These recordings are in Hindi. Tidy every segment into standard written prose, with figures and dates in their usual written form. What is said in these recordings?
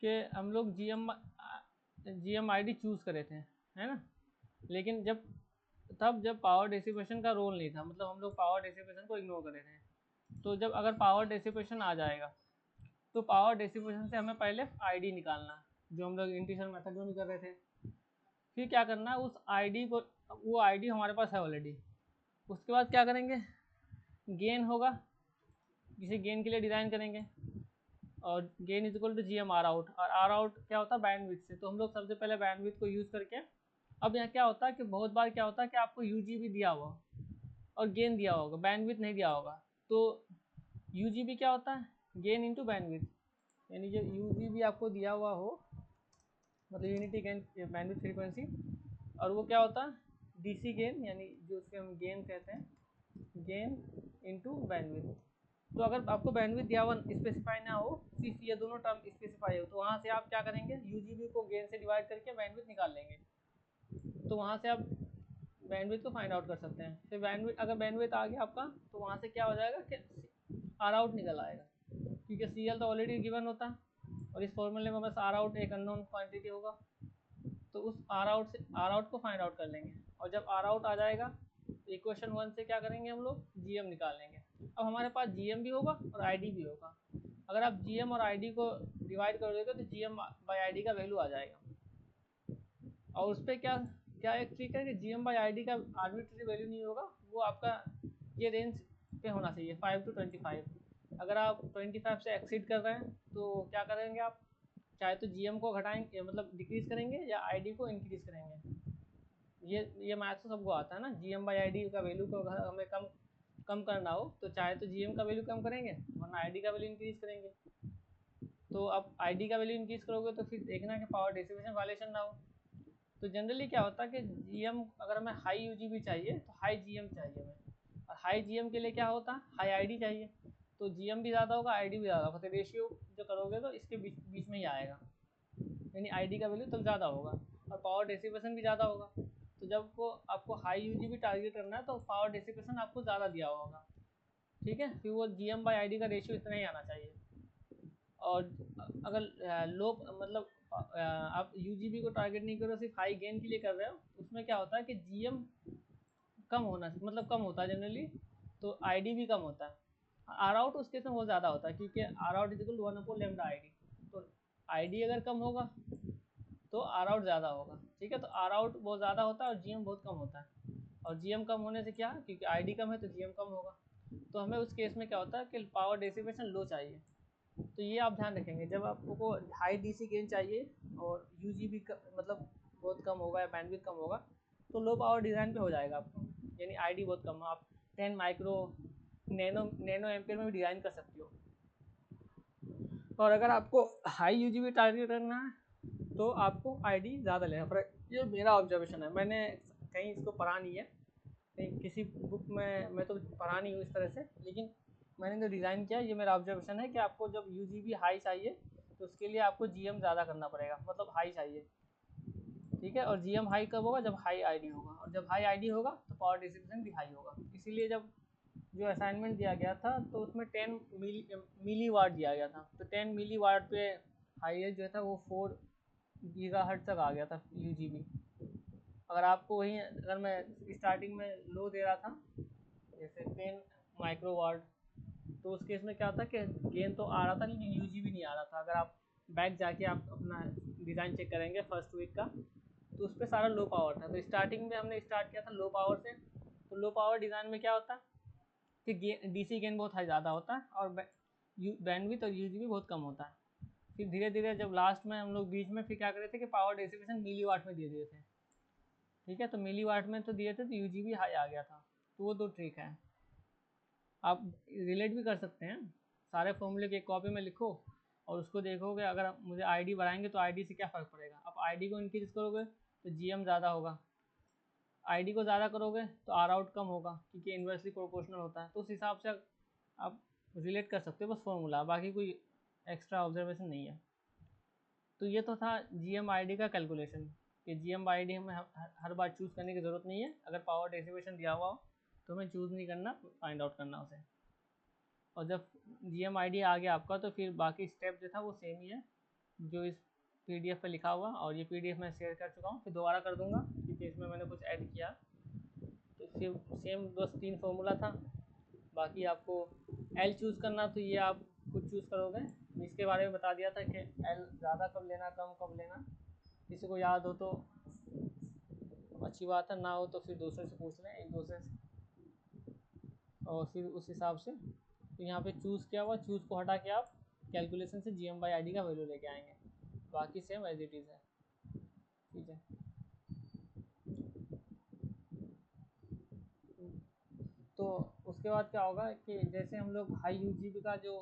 कि हम लोग G M I D choose करे थे, है ना। लेकिन जब पावर डिसिपेशन का रोल नहीं था, मतलब हम लोग पावर डिसिपेशन को इग्नोर करे थे। तो जब अगर पावर डिसिपेशन आ जाएगा तो पावर डिसिपेशन से हमें पहले आईडी निकालना है, जो हम लोग इंटीजर मेथड में भी कर रहे थे। फिर क्या करना है, उस आईडी को, वो आईडी हमारे पास है ऑलरेडी। उसके बाद क्या करेंगे, गेन होगा, किसी गेन के लिए डिज़ाइन करेंगे, और gain is equal to G M R out. और आर आउट क्या होता है, बैंडविड्थ से। तो हम लोग सबसे पहले बैंडविड्थ को यूज़ करके, अब यहाँ क्या होता है कि बहुत बार क्या होता है कि आपको यूजीबी दिया हुआ और गेन दिया होगा, बैंडविड्थ नहीं दिया होगा। तो यूजीबी क्या होता है, गेन इंटू बैंडविड्थ, यानी जो यूजीबी आपको दिया हुआ हो, मतलब यूनिटी गेन बैंडविड्थ फ्रीक्वेंसी, और वो क्या होता है डीसी गेन, यानी जो उसके हम गेन कहते हैं, गेन इंटू बैंडविड्थ। तो अगर आपको बैंडविड्थ दिया हुआ स्पेसिफाई ना हो, सिर्फ ये दोनों टर्म स्पेसिफाई हो, तो वहाँ से आप क्या करेंगे, यूजीबी को गेन से डिवाइड करके बैंडविड्थ निकाल लेंगे। तो वहाँ से आप बैंडविड्थ को फाइंड आउट कर सकते हैं। फिर बैंडविड्थ, अगर बैंडविड्थ आ गया आपका, तो वहाँ से क्या हो जाएगा कि आर आउट निकल आएगा, क्योंकि सी एल तो ऑलरेडी गिवन होता है, और इस फॉर्मूले में बस आर आउट एक अननोन क्वांटिटी होगा। तो उस आर आउट को फाइंड आउट कर लेंगे, और जब आर आउट आ जाएगा, इक्वेशन 1 से क्या करेंगे, हम लोग जीएम निकाल लेंगे। अब हमारे पास जीएम भी होगा और आईडी भी होगा। अगर आप जीएम और आईडी को डिवाइड कर दोगे तो जीएम बाई आईडी का वैल्यू आ जाएगा। और उस पर क्या क्या एक ट्रिक है कि जीएम बाई आईडी का आर्बिट्रेरी वैल्यू नहीं होगा, वो आपका ये रेंज पे होना चाहिए 5 to 25। अगर आप 25 से एक्सीड कर रहे हैं तो क्या करेंगे, आप चाहे तो जीएम को घटाएंगे, मतलब डिक्रीज करेंगे, या आईडी को इंक्रीज करेंगे। ये मैथ्स तो सबको आता है ना, जीएम बाई आईडी का वैल्यू को अगर हमें कम करना हो तो चाहे तो जीएम का वैल्यू कम करेंगे, वरना आईडी का वैल्यू इंक्रीज करेंगे। तो अब आईडी का वैल्यू इंक्रीज करोगे तो फिर देखना कि पावर डिस्ट्रीब्यूशन वायलेशन ना हो। तो जनरली क्या होता है कि जीएम, अगर हमें हाई यूजीबी चाहिए तो हाई जीएम चाहिए हमें, और हाई जीएम के लिए क्या होता है, हाई आईडी चाहिए। तो जीएम भी ज़्यादा होगा, आईडी भी ज़्यादा होगा, तो रेशियो जो करोगे तो इसके बीच में ही आएगा, यानी आईडी का वैल्यू तो ज़्यादा होगा और पावर डिसिपेशन भी ज़्यादा होगा। तो जब को आपको हाई यूजीबी टारगेट करना है तो पावर डिसिपेशन आपको ज़्यादा दिया होगा, ठीक है। फिर वो जीएम बाई आईडी का रेशियो इतना ही आना चाहिए। और अगर लो, मतलब आप यूजीबी को टारगेट नहीं कर रहे हो, सिर्फ हाई गेन के लिए कर रहे हो, उसमें क्या होता है कि जीएम कम होना, मतलब कम होता है जनरली, तो आईडी भी कम होता है। आर आउट उस केस में बहुत ज़्यादा होता है, क्योंकि आर आउट इजिकल 1/λ आईडी। तो आईडी अगर कम होगा तो आर आउट ज़्यादा होगा, ठीक है। तो आर आउट बहुत ज़्यादा होता है और जीएम बहुत कम होता है। और जीएम कम होने से क्या, क्योंकि आईडी कम है तो जीएम कम होगा। तो हमें उस केस में क्या होता है कि पावर डिसिपेशन लो चाहिए। तो ये आप ध्यान रखेंगे, जब आपको हाई डीसी गेन चाहिए और यूजीबी मतलब बहुत कम होगा या बैंडविड्थ कम होगा, तो लो पावर डिज़ाइन पे हो जाएगा आपको, यानी आईडी बहुत कम, आप 10 माइक्रो नैनो एम्पियर में भी डिज़ाइन कर सकते हो। और अगर आपको हाई यूजीबी टारगेट करना है तो आपको आईडी ज़्यादा लेना पड़ेगा। ये मेरा ऑब्जर्वेशन है, मैंने कहीं इसको पढ़ा नहीं है, कहीं किसी बुक में मैं तो पढ़ा नहीं हूँ इस तरह से, लेकिन मैंने जो डिज़ाइन किया, ये मेरा ऑब्जर्वेशन है कि आपको जब यूजीबी हाई चाहिए तो उसके लिए आपको जीएम ज़्यादा करना पड़ेगा, मतलब हाई चाहिए, ठीक है। और जीएम हाई कब होगा, जब हाई आईडी होगा, और जब हाई आईडी होगा तो पावर डिस्ट्रीब्यूशन भी हाई होगा। इसीलिए जब जो असाइनमेंट दिया गया था तो उसमें 10 मिली वाट दिया गया था, तो 10 मिली वाट पे हाईएस्ट जो था वो 4 गीगाहर्ट्ज़ तक आ गया था यूजीबी। अगर आपको वही, अगर मैं स्टार्टिंग में लो दे रहा था जैसे 10 माइक्रोवाट, तो उस केस में क्या था कि गेन तो आ रहा था लेकिन यूजीबी नहीं आ रहा था। अगर आप बैक जाके आप अपना डिज़ाइन चेक करेंगे फर्स्ट वीक का, तो उस पर सारा लो पावर था। तो स्टार्टिंग में हमने स्टार्ट किया था लो पावर से। तो लो पावर डिज़ाइन में क्या होता है कि डीसी गेन बहुत हाई ज़्यादा होता है और बैंडविड्थ और यूजीबी बहुत कम होता है। फिर धीरे धीरे जब लास्ट में हम लोग बीच में फिर क्या कर रहे थे कि पावर डिस्ट्रीब्यूशन मिली वाट में दे दिए थे, ठीक है। तो मिली वाट में तो दिए थे तो यूजीबी हाई आ गया था। तो वो दो ट्रिक है, आप रिलेट भी कर सकते हैं। सारे फॉर्मूले की एक कॉपी में लिखो और उसको देखोगे, अगर मुझे आईडी बढ़ाएंगे तो आईडी से क्या फ़र्क पड़ेगा। आप आईडी को इंक्रीज करोगे तो जीएम ज़्यादा होगा, आईडी को ज़्यादा करोगे तो आर आउट कम होगा, क्योंकि इन्वर्सली प्रोपोर्शनल होता है। तो उस हिसाब से आप रिलेट कर सकते हो, बस फॉर्मूला, बाकी कोई एक्स्ट्रा ऑब्जर्वेशन नहीं है। तो ये तो था जीएम आईडी का कैलकुलेशन, कि जीएम आईडी हमें हर बार चूज़ करने की ज़रूरत नहीं है। अगर पावर डिस्ट्रीब्यूशन दिया हुआ हो तो हमें चूज़ नहीं करना, फाइंड आउट करना उसे। और जब जीएम आईडी आ गया आपका तो फिर बाकी स्टेप जो था वो सेम ही है, जो इस PDF पे लिखा हुआ, और ये PDF मैं शेयर कर चुका हूँ, फिर दोबारा कर दूँगा क्योंकि इसमें मैंने कुछ ऐड किया। तो सेम बस 3 फार्मूला था। बाकी आपको L चूज़ करना, तो ये आप खुद चूज़ करोगे। इसके बारे में बता दिया था कि L ज़्यादा कब लेना, कम कब लेना। किसी को याद हो तो अच्छी बात है, ना हो तो फिर दूसरे से पूछ लें, एक दूसरे से, और फिर उस हिसाब से। तो यहाँ पे चूज़ किया हुआ, चूज़ को हटा के आप कैलकुलेशन से GM/ID का वैल्यू लेके आएंगे। बाकी सेम एज इट इज़ है, ठीक है। तो उसके बाद क्या होगा कि जैसे हम लोग हाई UGP का जो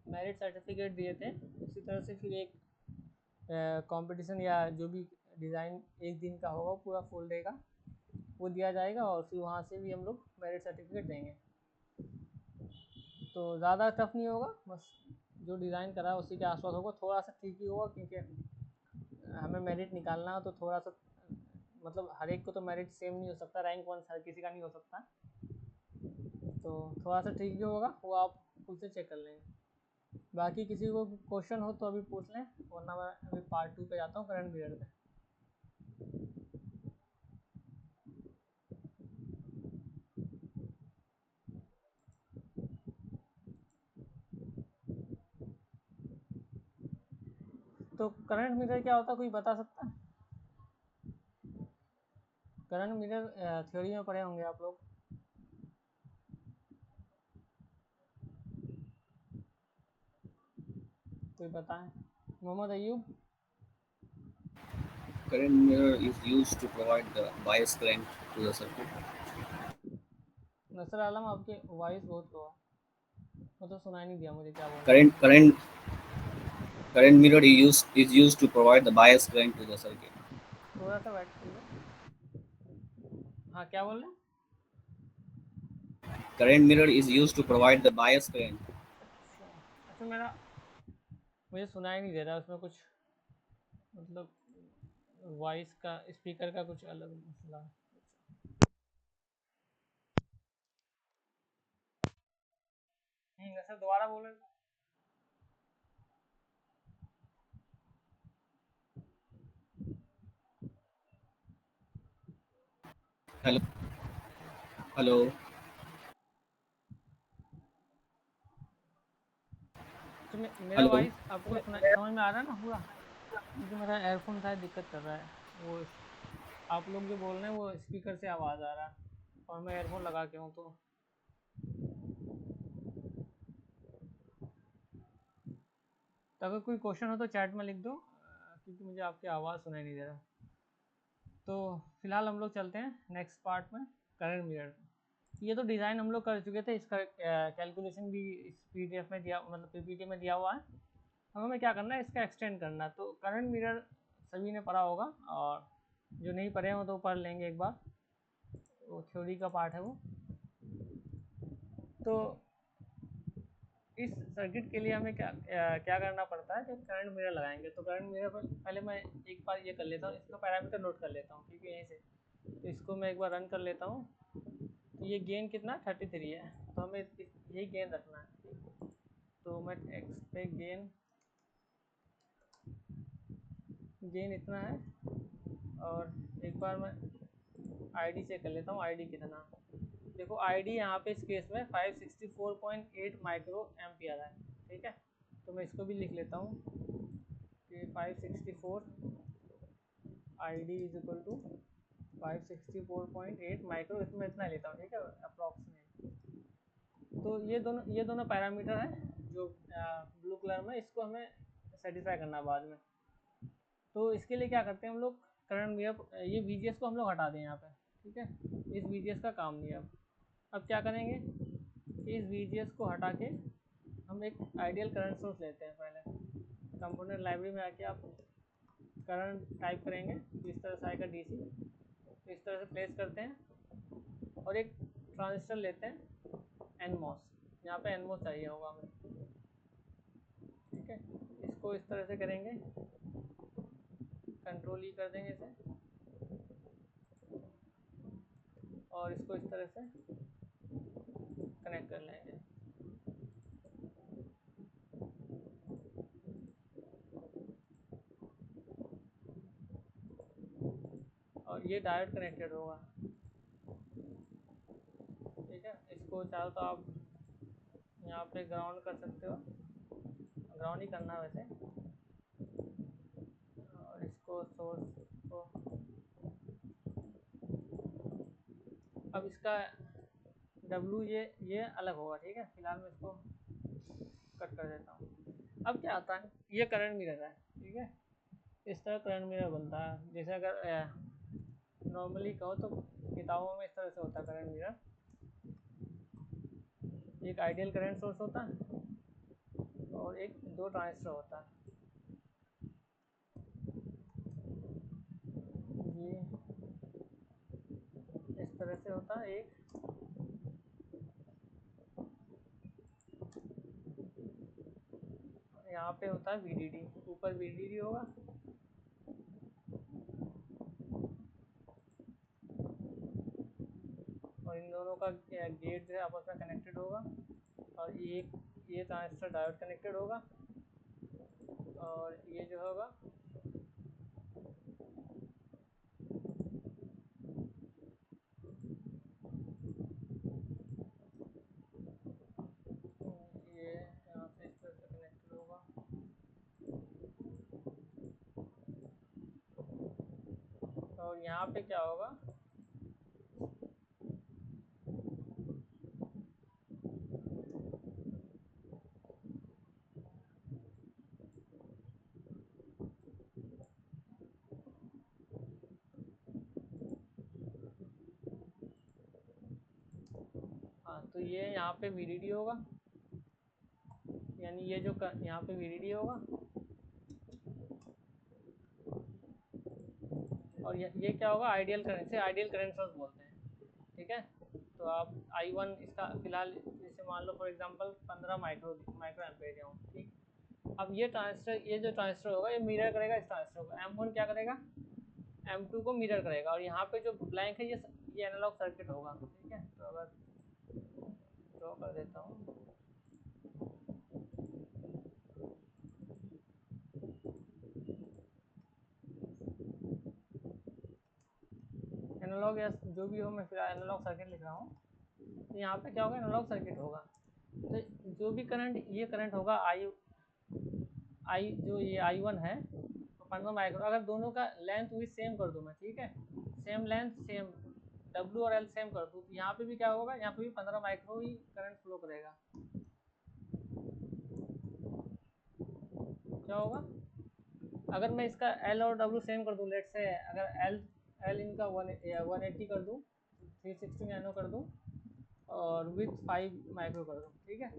मेरिट सर्टिफिकेट दिए थे, उसी तरह से फिर एक कंपटीशन या जो भी डिज़ाइन एक दिन का होगा पूरा फुल डे का, वो दिया जाएगा, और फिर वहाँ से भी हम लोग मेरिट सर्टिफिकेट देंगे। तो ज़्यादा टफ नहीं होगा, बस जो डिज़ाइन करा है उसी के आसपास होगा। थोड़ा सा ठीक ही होगा क्योंकि हमें मेरिट निकालना है, तो थोड़ा सा मतलब हर एक को तो मेरिट सेम नहीं हो सकता, रैंक 1 हर किसी का नहीं हो सकता, तो थोड़ा सा ठीक ही होगा, वो आप खुद से चेक कर लेंगे। बाकी किसी को क्वेश्चन हो तो अभी पूछ लें, वरना मैं अभी पार्ट 2 पे जाता हूँ, करंट पीरियड पे। तो करंट मिरर क्या होता है, कोई बता सकता है? करंट मिरर थ्योरी में पढ़े होंगे आप लोग। कोई बताएं, Mohammad Ayub. Current mirror is used to provide the bias current to the circuit. नसर आलम, आपकी वॉइस बहुत लो है, मतलब सुनाई नहीं दिया मुझे क्या बोल रहे Current हैं। current current mirror is used to provide the bias current to the circuit. थोड़ा सा बैठ करिए। हाँ, क्या बोल रहे हैं? Current mirror is used to provide the bias current. अच्छा अच्छा, मुझे सुनाई नहीं दे रहा, उसमें कुछ मतलब वॉइस का, स्पीकर का कुछ अलग मसला है। नसर दोबारा बोले। Hello, hello, तो मेरा hello. वॉइस आपको समझ में आ रहा है ना पूरा? क्योंकि मेरा एयरफोन शायद दिक्कत कर रहा है, वो आप लोग जो बोल रहे हैं वो स्पीकर से आवाज़ आ रहा है, और मैं एयरफोन लगा के हूँ। तो अगर कोई क्वेश्चन हो तो चैट में लिख दो, क्योंकि मुझे आपकी आवाज़ सुनाई नहीं दे रहा। तो फिलहाल हम लोग चलते हैं नेक्स्ट पार्ट में, करंट मिरर। ये तो डिज़ाइन हम लोग कर चुके थे, इसका कैलकुलेशन भी इस PDF में दिया, मतलब PPT में दिया हुआ है। अब हमें क्या करना है, इसका एक्सटेंड करना है। तो करंट मिरर सभी ने पढ़ा होगा, और जो नहीं पढ़े हो तो पढ़ लेंगे एक बार, वो थ्योरी का पार्ट है वो। तो इस सर्किट के लिए हमें क्या करना पड़ता है, जब करंट मिरर लगाएंगे। तो करंट मिरर पर पहले मैं एक बार ये कर लेता हूँ, इसका पैरामीटर नोट कर लेता हूँ, ठीक है, यहीं से। तो इसको मैं एक बार रन कर लेता हूँ। तो ये गेन कितना 33 है, तो हमें यही गेन रखना है। तो मैं एक्स पे गेन इतना है, और एक बार मैं ID चेक कर लेता हूँ, ID कितना। देखो ID यहाँ पे इस केस में 564.8 माइक्रो एम्पियर है, ठीक है। तो मैं इसको भी लिख लेता हूँ कि 564 ID is equal to 564.8 micro, इसमें इतना लेता हूँ, ठीक है, अप्रॉक्सीमेट। तो ये दोनों पैरामीटर हैं जो ब्लू कलर में, इसको हमें सेटिस्फाई करना बाद में। तो इसके लिए क्या करते हैं हम लोग, करंट मिरर, ये VGS को हम लोग हटा दें यहाँ पे, ठीक है। इस VGS का काम नहीं है। अब क्या करेंगे कि इस VGS को हटा के हम एक आइडियल करंट सोर्स लेते हैं। पहले कंपोनेंट लाइब्रेरी में आके आप करंट टाइप करेंगे, तो इस तरह से आएगा DC। तो इस तरह से प्लेस करते हैं, और एक ट्रांजिस्टर लेते हैं NMOS, यहाँ पे NMOS चाहिए होगा हमें, ठीक है। इसको इस तरह से करेंगे, कंट्रोल E कर देंगे इसे, और इसको इस तरह से कनेक्ट कर लेंगे। ये डायोड कनेक्टेड होगा, ठीक है। इसको चाहो तो आप यहाँ पे ग्राउंड कर सकते हो, ग्राउंड ही करना है वैसे, और इसको सोर्स को, अब इसका W ये अलग होगा, ठीक है। फिलहाल मैं इसको कट कर देता हूँ। अब क्या आता है, ये करंट मिरर है, ठीक है। इस तरह करंट मिरर बनता है। जैसे अगर नॉर्मली कहो तो किताबों में इस तरह से होता है करंट मिरर। एक आइडियल करंट सोर्स होता है और एक दो ट्रांजिस्टर होता है। ये इस तरह से होता है एक, यहाँ पे होता है VDD, ऊपर VDD होगा और इन दोनों का गेट जो है आपस में कनेक्टेड होगा, और ये ट्रांजिस्टर डायोड कनेक्टेड होगा, और ये जो होगा ये यहाँ से इस तरह से कनेक्टेड होगा, और यहाँ पे क्या होगा, हाँ तो ये यहाँ पे VDD होगा, यानी ये जो यहाँ पे VDD होगा, और ये क्या होगा, आइडियल करंट, से आइडियल करंट सोर्स बोलते हैं, ठीक है। तो आप I1 इसका फिलहाल जैसे मान लो फॉर एग्जांपल 15 माइक्रो एम्पेयर दिया हूँ, ठीक। अब ये जो ट्रांजिस्टर होगा ये मिरर करेगा इस ट्रांजिस्टर को, M1 क्या करेगा, M2 को मिरर करेगा, और यहाँ पे जो ब्लैंक है ये एनालॉग सर्किट होगा, ठीक है। तो अगर ड्रॉ कर देता हूँ, एनालॉग या जो भी हो, मैं फिलहाल एनालॉग सर्किट लिख रहा हूँ। तो यहाँ पे क्या होगा, एनालॉग सर्किट होगा। तो जो भी करंट, ये करंट होगा जो ये I1 है तो 15 माइक्रो, अगर दोनों का लेंथ भी सेम कर दूँ मैं, ठीक है, सेम लेंथ सेम W और L सेम कर दूँ, यहाँ पे भी क्या होगा, यहाँ पे भी 15 माइक्रो ही करंट फ्लो करेगा। क्या होगा, अगर मैं इसका L और W सेम कर दूँ, लेट से अगर L इनका 180 कर दूँ, 360 नैनो कर दूँ, और विथ 5 माइक्रो कर दूँ, ठीक है।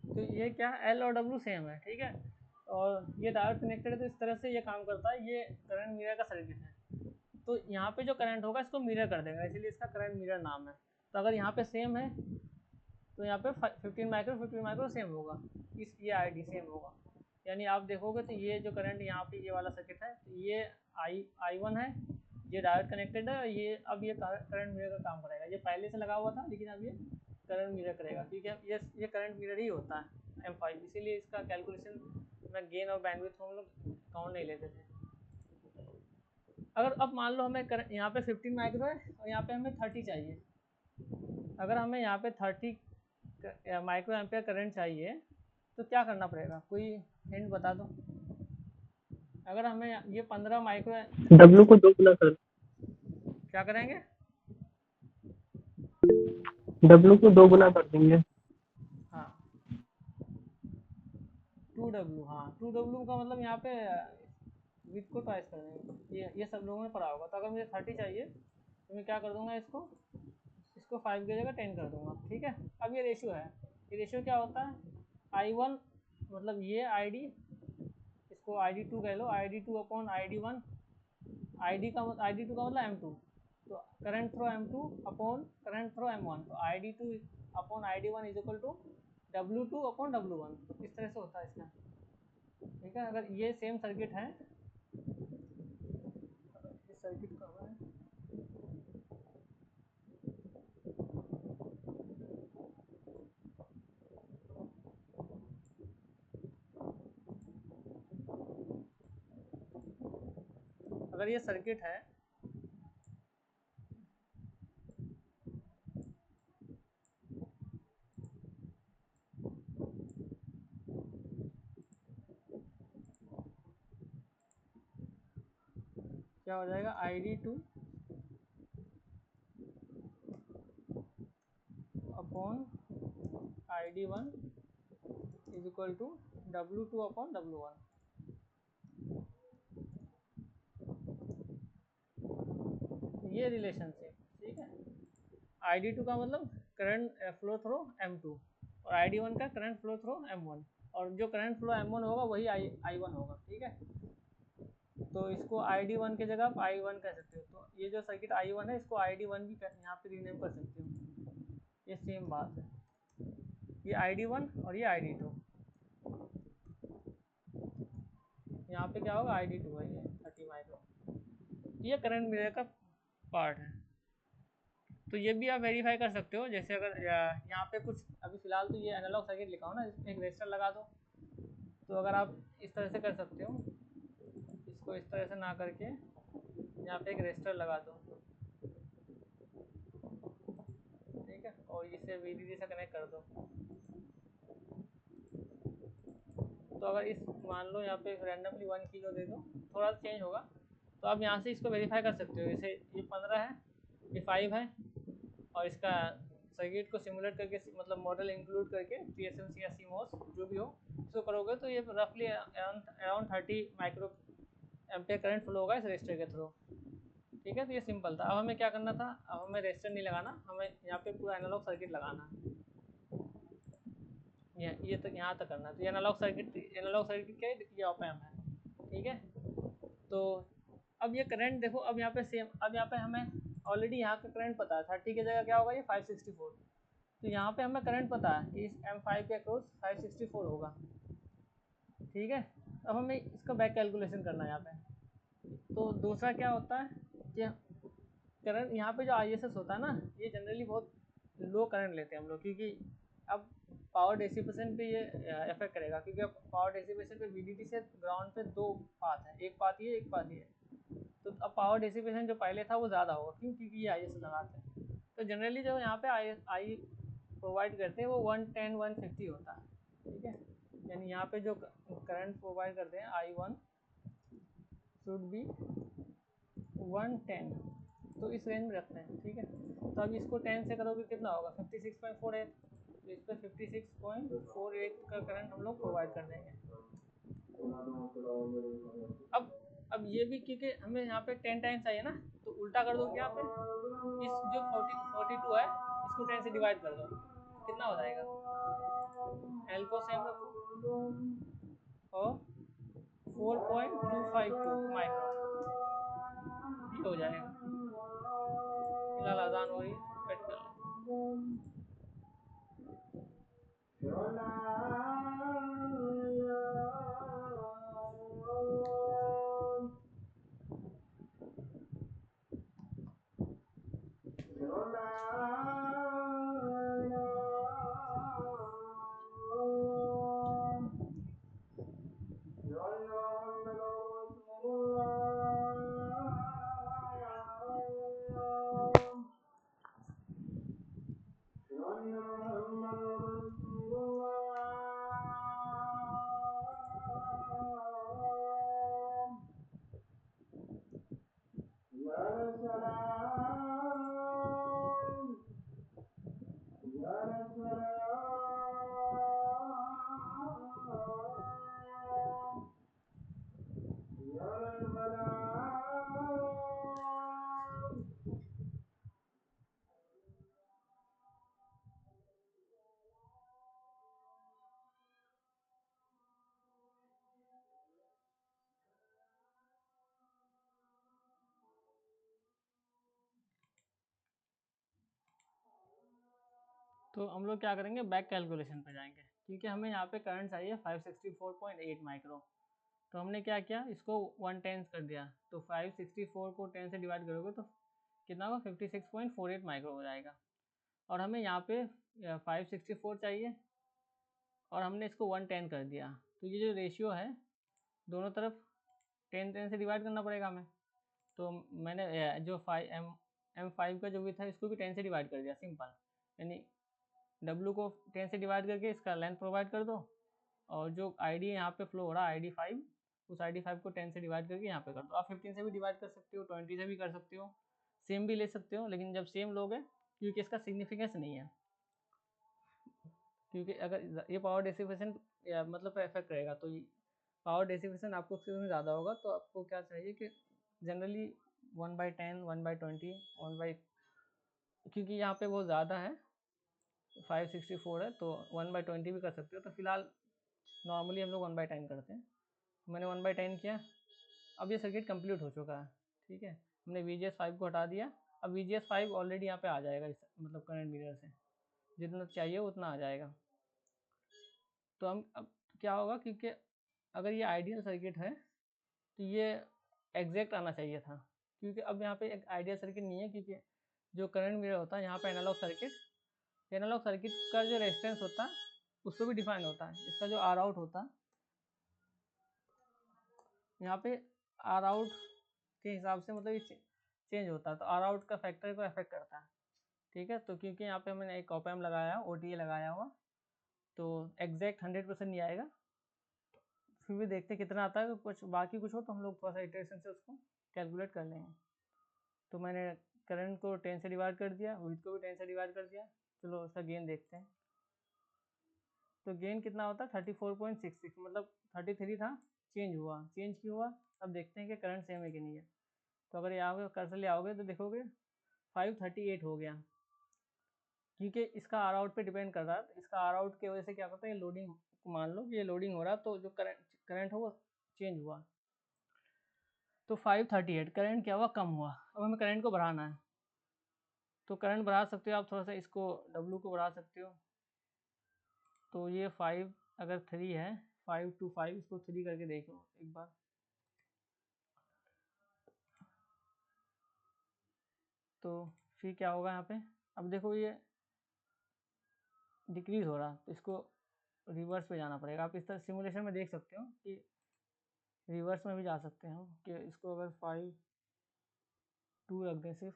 तो ये क्या है, L और W सेम है, ठीक है, और ये डायोड कनेक्टेड है, तो इस तरह से ये काम करता है। ये करंट मिरर का सर्किट है। तो यहाँ पे जो करंट होगा इसको मिरर कर देगा, इसलिए इसका करंट मिरर नाम है। तो अगर यहाँ पे सेम है तो यहाँ पे 15 माइक्रो सेम होगा, ये ID सेम होगा। यानी आप देखोगे तो ये जो करंट यहाँ पे ये वाला सर्किट है, ये I1 है, ये डायोड कनेक्टेड है, ये अब ये करंट मिरर का काम करेगा। ये पहले से लगा हुआ था लेकिन अब ये करंट मिरर करेगा, क्योंकि ये करंट मिरर ही होता है M5, इसीलिए इसका कैलकुलेशन में गेन और बैंडविड्थ हम लोग काउंट नहीं लेते थे। अगर अब मान लो हमें यहाँ पे 15 माइक्रो है और यहाँ पे हमें 30 चाहिए, अगर हमें यहाँ पे 30 माइक्रो एम्पियर करंट चाहिए तो क्या करना पड़ेगा, कोई हिंट बता दो। अगर हमें ये 15 माइक्रो, W को 2 गुना कर, क्या करेंगे, W को 2 गुना कर देंगे। हाँ 2W, हाँ 2W का मतलब यहाँ पे विथ को ट्वाइस कर देंगे, ये सब लोगों ने पढ़ा होगा। तो अगर मुझे 30 चाहिए तो मैं क्या कर दूंगा, इसको 5 की जगह 10 कर दूंगा, ठीक है। अब ये रेशियो है, ये रेशियो क्या होता है, I1 मतलब ये ID, इसको ID2 कह लो, ID2 अपॉन ID1, ID2 का मतलब M2, तो current throw M2 upon current throw M1, तो ID2 upon ID1 is equal to W2/W1 इस तरह से होता है इसका, ठीक है। अगर ये सेम सर्किट है, इस सर्किट का है, अगर ये सर्किट है क्या हो जाएगा, ID2 upon ID1 is equal to W2/W1। ये रिलेशनशिप, ठीक है। ID2 का मतलब करंट फ्लो थ्रू M2 और ID1 का करंट फ्लो थ्रू M1, और जो करंट फ्लो M1 होगा वही I1 होगा, ठीक है। तो इसको ID1 की जगह आप I1 कह सकते हो। तो ये जो सर्किट I1 है इसको ID1 भी यहाँ पे रीनेम कर सकते हो, ये सेम बात है। ये ID1 और ये ID2, यहाँ पे क्या होगा, ID2 है, ये 30 माइक्रो, ये करंट मिरर का पार्ट है। तो ये भी आप वेरीफाई कर सकते हो। जैसे अगर यहाँ पे कुछ अभी फ़िलहाल तो ये एनालॉग सर्किट लिखा हो ना, एक रेजिस्टर लगा दो, तो अगर आप इस तरह से कर सकते हो, इसको इस तरह से ना करके यहाँ पे एक रेजिस्टर लगा दो, ठीक है, और इसे VDD से कनेक्ट कर दो। तो अगर इस मान लो यहाँ पे रैंडमली 1 किलो दे दो, थोड़ा सा चेंज होगा, तो आप यहाँ से इसको वेरीफाई कर सकते हो। जैसे ये 15 है, ये 5 है, और इसका सर्किट को सिमुलेट करके, मतलब मॉडल इंक्लूड करके TSMC या CMOS जो भी हो, इसको करोगे तो ये रफली around 30 micro ampere current flow होगा इस रजिस्टर के थ्रू, ठीक है। तो ये सिंपल था। अब हमें क्या करना था, अब हमें रजिस्टर नहीं लगाना, हमें यहाँ पे पूरा एनालॉग सर्किट लगाना, ये तक यहाँ तक करना है। तो ये एनालॉग सर्किट क्या है, ये ऑप एम्प है, ठीक है। तो अब ये करंट देखो, अब यहाँ पे सेम, अब यहाँ पे हमें ऑलरेडी यहाँ का करंट पता है, 30 की जगह क्या होगा, ये 564। तो यहाँ पे हमें करंट पता है कि इस M5 के अक्रॉस 564 होगा, ठीक है। अब हमें इसका बैक कैलकुलेशन करना है यहाँ पे। तो दूसरा क्या होता है कि करंट यहाँ पे जो ISS होता है ना, ये जनरली बहुत लो करंट लेते हैं हम लोग, क्योंकि अब पावर डिसिपेशन पे ये इफेक्ट करेगा, क्योंकि अब पावर डिसिपेशन पे VDD से ग्राउंड पे 2 पाथ है, एक पाथ ये, एक पाथ ये। तो अब पावर डिसिपेशन जो पहले था वो ज़्यादा होगा, क्यों, क्योंकि ये ISS लगाते हैं। तो जनरली जो यहाँ पे आई प्रोवाइड करते हैं वो 110 150 होता है, ठीक है। यानी यहाँ पे जो करंट प्रोवाइड करते हैं I1 शुड बी 110, तो इस रेंज में रखते हैं, ठीक है। तो अब इसको 10 से करोगे कितना होगा, 56.48, तो इस पर 56.48 का करंट हम लोग प्रोवाइड कर देंगे। अब ये भी क्योंकि हमें यहाँ पे 10 टाइम्स चाहिए ना, तो उल्टा कर दो, यहाँ पे इस जो 42 है इसको 10 से डिवाइड कर दो, कितना हो जाएगा, एल को सेम रखो और 4.252 माइक्रो, ये हो जाएगा। फिलहाल आजान हो रही है, वेट कर लें। तो हम लोग क्या करेंगे, बैक कैलकुलेशन पे जाएंगे, क्योंकि हमें यहाँ पे करंट चाहिए 564.8 माइक्रो। तो हमने क्या किया, इसको 1/10 कर दिया, तो 564 को 10 से डिवाइड करोगे तो कितना होगा, 56.48 माइक्रो हो जाएगा। और हमें यहाँ पे 564 चाहिए और हमने इसको 1/10 कर दिया, तो ये जो रेशियो है दोनों तरफ 10 से डिवाइड करना पड़ेगा हमें। तो मैंने जो M5 का जो भी था इसको भी 10 से डिवाइड कर दिया, सिंपल। यानी W को 10 से डिवाइड करके इसका लेंथ प्रोवाइड कर दो, और जो ID यहाँ पे फ्लो हो रहा है ID5, उस ID5 को 10 से डिवाइड करके यहाँ पे कर दो। आप 15 से भी डिवाइड कर सकते हो, 20 से भी कर सकते हो, सेम भी ले सकते हो, लेकिन जब सेम लोगे, क्योंकि इसका सिग्निफिकेंस नहीं है, क्योंकि अगर ये पावर डिसिपेशन मतलब इफेक्ट रहेगा, तो पावर डिसिपेशन आपको उससे ज़्यादा होगा, तो आपको क्या चाहिए कि जनरली 1/10, 1/20, 1/, क्योंकि यहाँ पे बहुत ज़्यादा है, 564 है, तो 1/20 भी कर सकते हो। तो फिलहाल नॉर्मली हम लोग 1/10 करते हैं। मैंने 1/10 किया, अब ये सर्किट कंप्लीट हो चुका है, ठीक है। हमने VGS5 को हटा दिया, अब VGS5 ऑलरेडी यहाँ पे आ जाएगा, इस मतलब करंट मिरर से जितना चाहिए उतना आ जाएगा। तो हम अब क्या होगा, क्योंकि अगर ये आइडियल सर्किट है तो ये एग्जैक्ट आना चाहिए था, क्योंकि अब यहाँ पे एक आइडियल सर्किट नहीं है, क्योंकि जो करंट मिरर होता है यहाँ पे एनालॉग सर्किट का जो रेजिस्टेंस होता है उसको भी डिफाइन होता है। इसका जो आर आउट होता है यहाँ पे आर आउट के हिसाब से मतलब ये चेंज होता है, तो आर आउट का फैक्टर को अफेक्ट करता है, ठीक है। तो क्योंकि यहाँ पे मैंने एक ऑप एम्प लगाया, OTA लगाया हुआ, तो एग्जैक्ट 100% नहीं आएगा, फिर भी देखते कितना आता है। कुछ बाकी कुछ हो तो हम लोग थोड़ा सा इटरेशन से उसको कैलकुलेट कर लेंगे। तो मैंने करंट को 10 से डिवाइड कर दिया, विड्थ को भी 10 से डिवाइड कर दिया। चलो उसका गेन देखते हैं। तो गेन कितना होता है, 34.66, मतलब 33 था, चेंज क्यों हुआ, अब देखते हैं कि करंट सेम है कि नहीं है। तो अगर ये आओगे, कर्सर ले आओगे तो देखोगे 538 हो गया, क्योंकि इसका आर आउट पे डिपेंड कर रहा है। तो इसका आर आउट की वजह से क्या करता है, ये लोडिंग, मान लो कि ये लोडिंग हो रहा है, तो जो करंट है वो चेंज हुआ। तो 538 करंट क्या हुआ, कम हुआ। अब हमें करंट को बढ़ाना है, तो करंट बढ़ा सकते हो आप, थोड़ा सा इसको W को बढ़ा सकते हो। तो ये 5 अगर 3 है, 5 to 5, इसको 3 करके देखो एक बार। तो फिर क्या होगा यहाँ पे, अब देखो ये डिक्रीज हो रहा, तो इसको रिवर्स पे जाना पड़ेगा। आप इस तरह सिमुलेशन में देख सकते हो कि रिवर्स में भी जा सकते हैं कि इसको अगर 5 2 रख दें सिर्फ,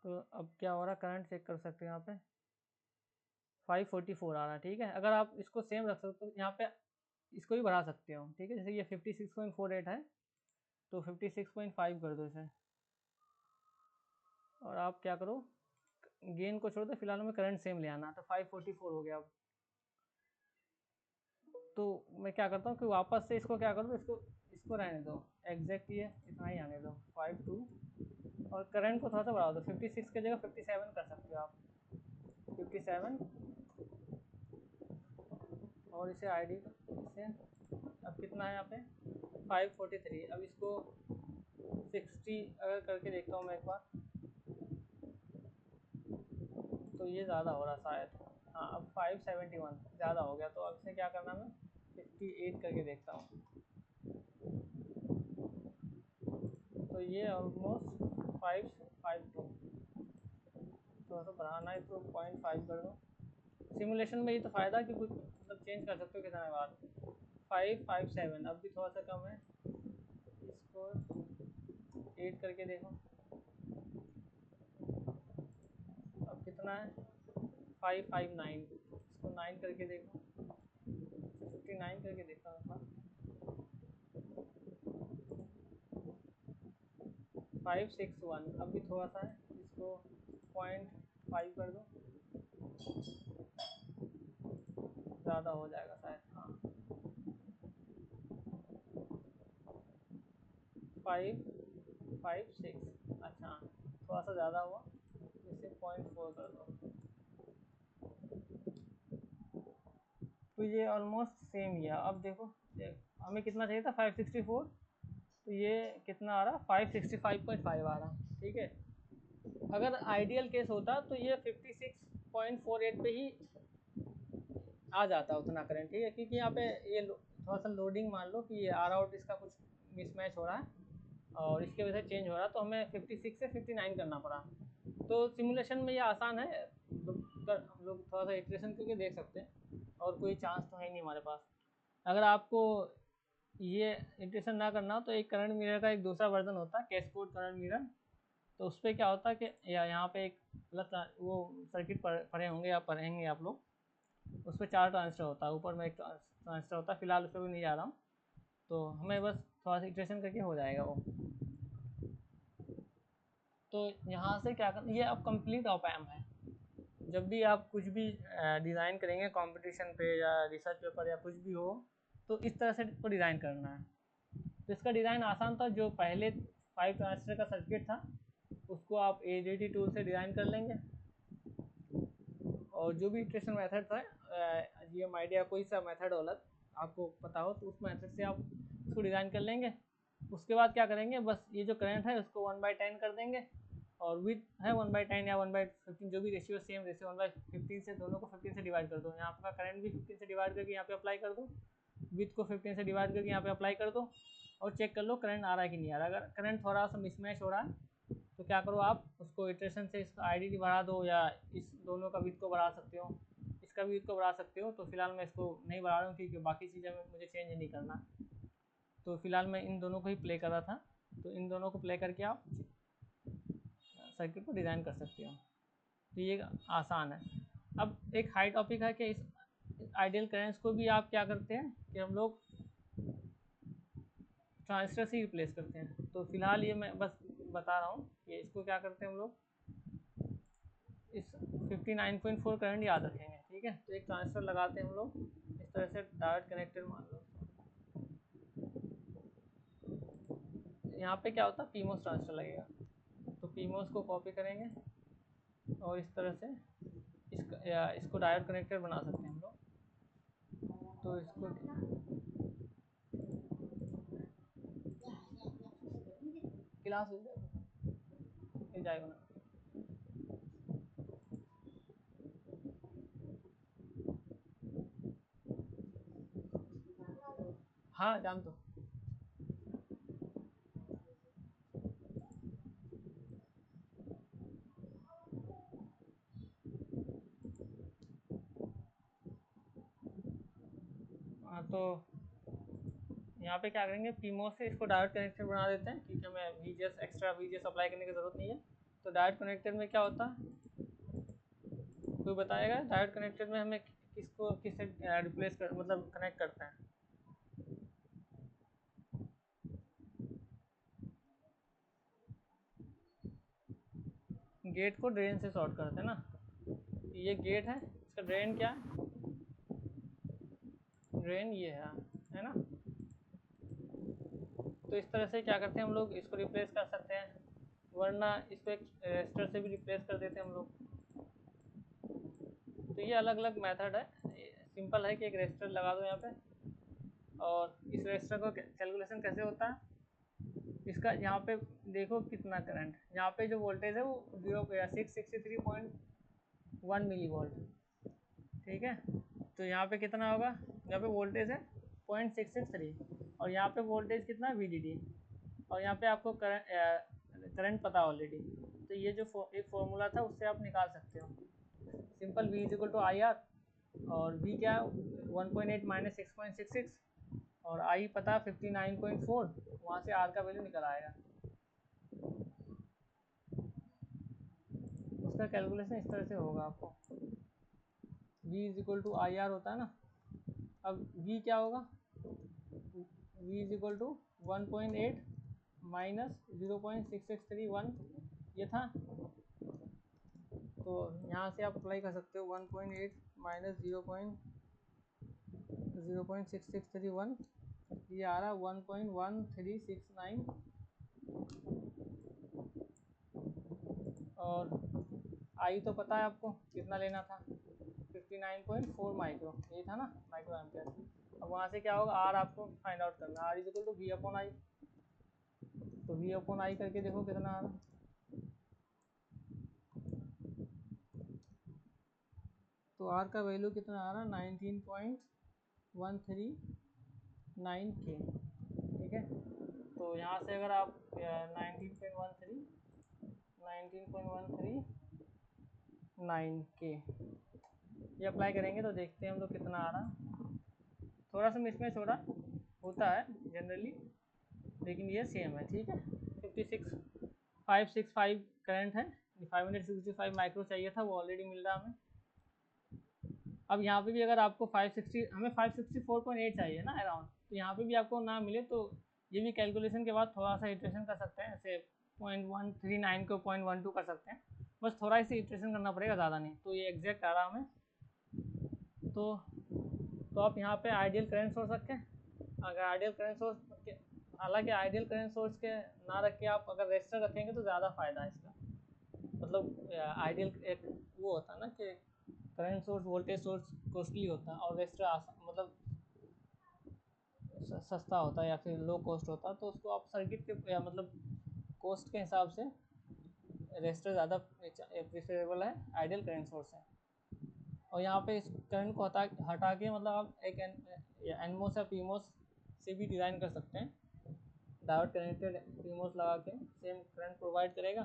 तो अब क्या हो रहा है, करंट चेक कर सकते हैं यहाँ पे 544 आ रहा है, ठीक है। अगर आप इसको सेम रख सकते हो, यहाँ पे इसको भी बढ़ा सकते हो, ठीक है। जैसे ये 56.48 है, तो 56.5 कर दो इसे, और आप क्या करो, गेन को छोड़ दो, फिलहाल हमें करंट सेम ले आना। तो 544 हो गया। अब तो मैं क्या करता हूँ कि वापस से इसको क्या करूँ, इसको रहने दो, एग्जैक्ट ये इतना ही आने दो, 52, और करंट को थोड़ा सा बढ़ा दो, 56 की जगह 57 कर सकते हो आप, 57, और इसे ID इसे, अब कितना है यहाँ पे 543। अब इसको 60 अगर करके देखता हूँ मैं एक बार, तो ये ज़्यादा हो रहा शायद, हाँ अब 571 ज़्यादा हो गया। तो अब इसे क्या करना, मैं 58 करके देखता हूँ। तो ये ऑलमोस्ट 552, थोड़ा सा बढ़ाना है तो 0.5 कर दो। सिमुलेशन में ये तो फ़ायदा कि कुछ मतलब चेंज कर सकते हो कितना बाद। 557, अब भी थोड़ा सा कम है, इसको 8 करके देखो, अब कितना है 559, इसको 9 करके देखो, 59 करके देखता हूँ, 561, अब भी थोड़ा सा है, इसको 0.5 कर दो, ज़्यादा हो जाएगा शायद, हाँ 556, अच्छा थोड़ा सा ज़्यादा हुआ, इसे 0.4 कर दो। तो ये ऑलमोस्ट सेम ही है। अब देखो हमें कितना चाहिए था 564, तो ये कितना आ रहा, 565.5 आ रहा, ठीक है। अगर आइडियल केस होता तो ये 56.48 पे ही आ जाता उतना करंट, ठीक है, क्योंकि यहाँ पे ये थोड़ा सा लोडिंग मान लो कि ये आर आउट इसका कुछ मिसमैच हो रहा है और इसके वजह से चेंज हो रहा है, तो हमें 56 से 59 करना पड़ा। तो सिमुलेशन में ये आसान है, हम लोग थोड़ा सा इटरेशन करके देख सकते हैं, और कोई चांस तो है नहीं हमारे पास। अगर आपको ये इटरेशन ना करना तो एक करंट मिरर का एक दूसरा वर्जन होता है, कैस्कोड करंट मिरर। तो उस पर क्या होता है कि यहाँ पे एक मतलब वो सर्किट पढ़े होंगे या पढ़ेंगे आप लोग, उस पर 4 ट्रांजिस्टर होता है, ऊपर में एक ट्रांजिस्टर होता है, फिलहाल उस पर भी नहीं जा रहा हूँ, तो हमें बस थोड़ा सा इटरेशन करके हो जाएगा वो। तो यहाँ से क्या कर, ये अब कंप्लीट ऑप एम्प है। जब भी आप कुछ भी डिज़ाइन करेंगे कंपटीशन पे या रिसर्च पेपर या कुछ भी हो, तो इस तरह से इसको डिज़ाइन करना है। तो इसका डिज़ाइन आसान था, जो पहले 5 ट्रांजिस्टर का सर्किट था उसको आप ADT टूल से डिज़ाइन कर लेंगे, और जो भी इटरेशन मेथड था GMID या कोई सा मेथड अलग आपको पता हो तो उस मेथड से आप उसको डिज़ाइन कर लेंगे। उसके बाद क्या करेंगे, बस ये जो करंट है उसको 1/10 कर देंगे, और विथ है 1/10 या 1/15 जो भी रेशियो सेम रेशियो 1/15 से, दोनों को 15 से डिवाइड कर दो। यहाँ आपका करंट भी 15 से डिवाइड करके यहाँ पे अप्लाई कर दो, विथ को 15 से डिवाइड करके यहाँ पे अप्लाई कर दो, और चेक कर लो करंट आ रहा है कि नहीं आ रहा। अगर करंट थोड़ा सा मिसमैच हो रहा है तो क्या करो, आप उसको इटरेशन से इसका IDT बढ़ा दो, या इस दोनों का विथ को बढ़ा सकते हो, इसका भी विथ को बढ़ा सकते हो। तो फिलहाल मैं इसको नहीं बढ़ा रहा हूँ क्योंकि बाकी चीज़ें मुझे चेंज नहीं करना, तो फिलहाल मैं इन दोनों को ही प्ले कर रहा था। तो इन दोनों को प्ले करके आप सर्किट को डिज़ाइन कर सकते हो, तो ये आसान है। अब एक हाई टॉपिक है कि इस आइडियल करेंट्स को भी आप क्या करते हैं कि हम लोग ट्रांजिस्टर से रिप्लेस करते हैं। तो फिलहाल ये मैं बस बता रहा हूँ कि इसको क्या करते हैं हम लोग, इस 59.4 करंट याद रखेंगे, ठीक है। तो एक ट्रांजिस्टर लगाते हैं हम लोग इस तरह से, डायरेक्ट कनेक्टर मान लो। यहाँ पे क्या होता है, PMOS ट्रांजिस्टर लगेगा, तो PMOS को कॉपी करेंगे और इस तरह से इसको डायोड कनेक्टर बना सकते हैं हम लोग। तो इसको क्लास मिल जाएगा ना। हाँ जान दो। हाँ तो यहाँ पे क्या करेंगे, PMOS से इसको डायोड कनेक्टर बना देते हैं, क्योंकि हमें VGS एक्स्ट्रा VGS अप्लाई करने की ज़रूरत नहीं है। तो डायोड कनेक्टर में क्या होता है, कोई बताएगा डायोड कनेक्टर में हमें किसको किससे रिप्लेस कर मतलब कनेक्ट करते हैं। गेट को ड्रेन से शॉर्ट करते हैं ना, ये गेट है, इसका ड्रेन क्या है, ड्रेन ये है ना। तो इस तरह से क्या करते हैं हम लोग, इसको रिप्लेस कर सकते हैं, वरना इस पर रेजिस्टर से भी रिप्लेस कर देते हैं हम लोग। तो ये अलग अलग मेथड है, सिंपल है कि एक रेजिस्टर लगा दो यहाँ पे, और इस रेजिस्टर को कैलकुलेशन कैसे होता है, इसका यहाँ पे देखो कितना करंट, यहाँ पे जो वोल्टेज है वो 663.1 मिली वोल्ट, ठीक है। तो यहाँ पे कितना होगा, यहाँ पे वोल्टेज है 0.663, और यहाँ पे वोल्टेज कितना है VDD, और यहाँ पे आपको करंट पता ऑलरेडी। तो ये जो एक फॉर्मूला था उससे आप निकाल सकते हो, सिंपल V = IR, और V क्या 1.8 - 6.66, और I पता 59.4, वहाँ से R का वैल्यू निकल आएगा। उसका कैलकुलेशन इस तरह से होगा आपको, V = IR होता है ना। अब V क्या होगा, V = 1.8 - 0.6631 ये था। तो यहाँ से आप अप्लाई कर सकते हो 1.8 - 0.6631, ये आ रहा 1.1369, और आई तो पता है आपको कितना लेना था, 59.4 माइक्रो, ये था ना, माइक्रो एम्पियर। अब वहाँ से क्या होगा, आर आपको फाइंड आउट करना, R = V/I। तो V/I करके देखो कितना आ रहा, तो R का वैल्यू कितना आ रहा है 19.139K, ठीक है। तो यहाँ से अगर आप 19.13 ये अप्लाई करेंगे तो देखते हैं हम लोग कितना आ रहा। थोड़ा सा मिसमैच होता है जनरली, लेकिन ये सेम है, ठीक है। 565 करंट है, 565 माइक्रो चाहिए था, वो ऑलरेडी मिल रहा हमें। अब यहाँ पे भी अगर आपको 560, हमें 564.8 चाहिए ना अराउंड, तो यहाँ पे भी आपको ना मिले तो ये भी कैलकुलेशन के बाद थोड़ा सा इटरेशन कर सकते हैं, ऐसे 0.139 को 0.12 कर सकते हैं, बस थोड़ा इसे इटरेशन करना पड़ेगा, ज़्यादा नहीं। तो ये एग्जैक्ट आ रहा हमें। तो आप यहाँ पे आइडियल करंट सोर्स रखें। अगर आइडियल करंट सोर्स, हालांकि आइडियल करंट सोर्स के ना रख के आप अगर रेजिस्टर रखेंगे तो ज़्यादा फ़ायदा है इसका। मतलब आइडियल एक वो होता है ना कि current source voltage source costly होता है और रेजिस्टर मतलब सस्ता होता है या फिर लो कॉस्ट होता है, तो उसको आप सर्किट के या मतलब कॉस्ट के हिसाब से रेजिस्टर ज़्यादा प्रेफरेबल है, आइडियल करंट सोर्स है। और यहाँ पे इस करंट को हटा के मतलब आप एक एनमोस या पीमोस से भी डिज़ाइन कर सकते हैं। डायोड कनेक्टेड पीमोस लगा के सेम करंट प्रोवाइड करेगा,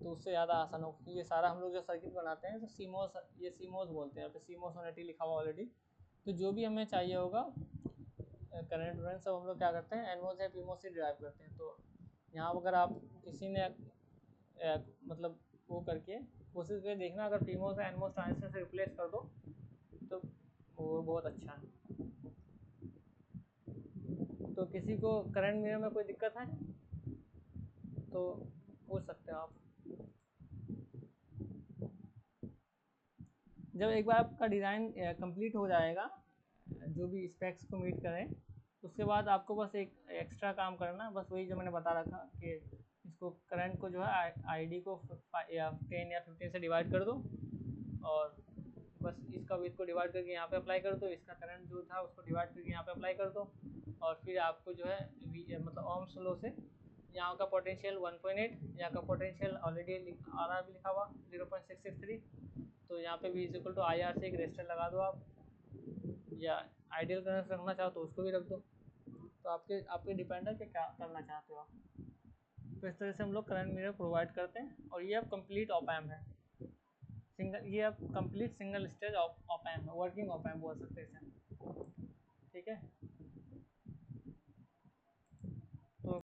तो उससे ज़्यादा आसान हो। क्योंकि ये सारा हम लोग जो सर्किट बनाते हैं तो सीमोस, ये सीमोस बोलते हैं, यहाँ पे सीमोस ऑनटी लिखा हुआ ऑलरेडी। तो जो भी हमें चाहिए होगा करंट वरेंट सब हम लोग क्या करते हैं, एनमोस या पीमोस से ड्राइव करते हैं। तो यहाँ अगर आप किसी ने मतलब वो करके कोशिश करके देखना, अगर पीमोस या एनमोस ट्रांजिस्टर से रिप्लेस कर दो तो वो बहुत अच्छा है। तो किसी को करंट मिरर में कोई दिक्कत है तो पूछ सकते हो आप। जब एक बार आपका डिज़ाइन कंप्लीट हो जाएगा, जो भी स्पेक्स को मीट करें, उसके बाद आपको बस एक एक्स्ट्रा काम करना, बस वही जो मैंने बता रखा कि इसको करंट को जो है आईडी को 10 या 15 से डिवाइड कर दो, और बस इसका भी इसको डिवाइड करके यहाँ पे अप्लाई कर दो, इसका करंट जो था उसको डिवाइड करके यहाँ पे अप्लाई कर दो, और फिर आपको जो है मतलब ओम्स लॉ से यहाँ का पोटेंशियल 1.8, यहाँ का पोटेंशियल ऑलरेडी आर भी लिखा हुआ 0.663, तो यहाँ पे भी इक्वल टू IR से एक रेजिस्टर लगा दो आप, या आइडियल करंट रखना चाहो तो उसको भी रख दो। तो आपके डिपेंड है कि क्या करना चाहते हो आप। तो इस तरह से हम लोग करंट मिरर प्रोवाइड करते हैं, और ये अब कंप्लीट ऑप एम्प है, ये अब complete single stage op amp है, वर्किंग ऑप एम्प बोल सकते हैं इसे, ठीक है।